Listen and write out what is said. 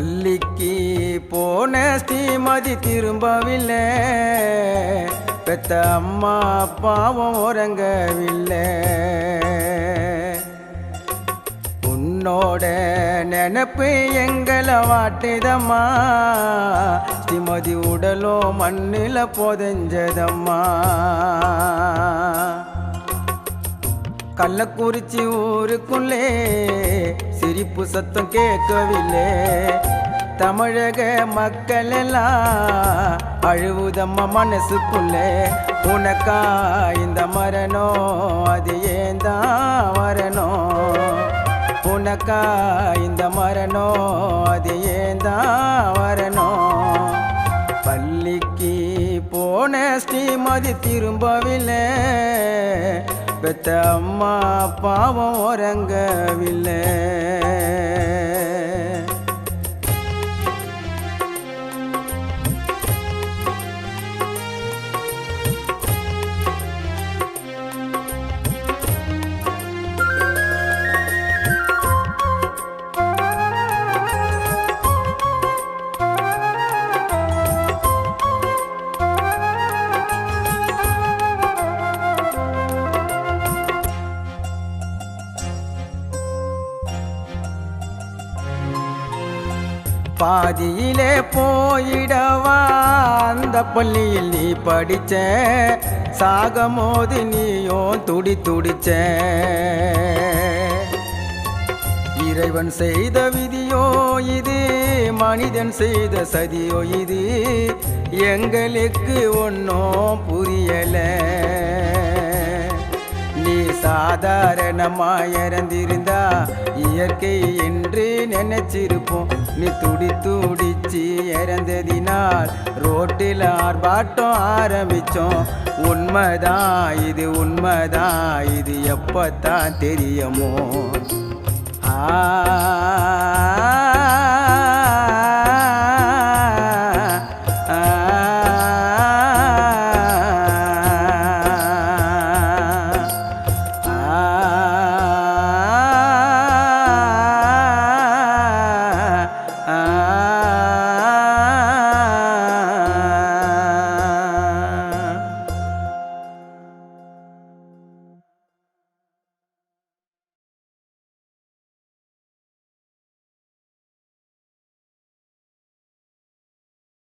பள்ளிக்கு போன ஸ்ரீமதி திரும்பவில்லை, பெத்த அம்மா அப்பாவும் உறங்கவில்லை. உன்னோட நினப்பு எங்களை வாட்டுதம்மா, ஸ்ரீமதி உடலோ மண்ணில் புதைஞ்சதம்மா. கள்ளக்குறிச்சி ஊருக்குள்ளே சிரிப்பு சத்தம் கேட்கவில்லை, தமிழக மக்கள் எல்லாம் அழுவுதம்மா மனசுக்குள்ளே. உனக்கா இந்த மரணம், அது ஏந்தான் வரணும், உனக்கா இந்த மரணம், அது ஏந்தான் வரணும். பள்ளிக்கு போன ஸ்ரீமதி திரும்பவில்லை, பெத்த அம்மா அப்பாவும் உறங்கவில்லை. பாதியிலே போயிடவா அந்த பள்ளியில் நீ படிச்ச, சாகமோது நீயும் துடிச்ச. இறைவன் செய்த விதியோ இது, மனிதன் செய்த சதியோ இது, எங்களுக்கு ஒன்றும் புரியல. நீ சாதாரணமாய் இறந்திருந்தா இயற்கை என்று நினைச்சிருப்போம். நீ துடிச்சு இறந்ததினால் ரோட்டில் ஆர்ப்பாட்டம் ஆரம்பிச்சோம். உண்மைதான் இது, உண்மைதான் இது, எப்பத்தான் தெரியுமோ?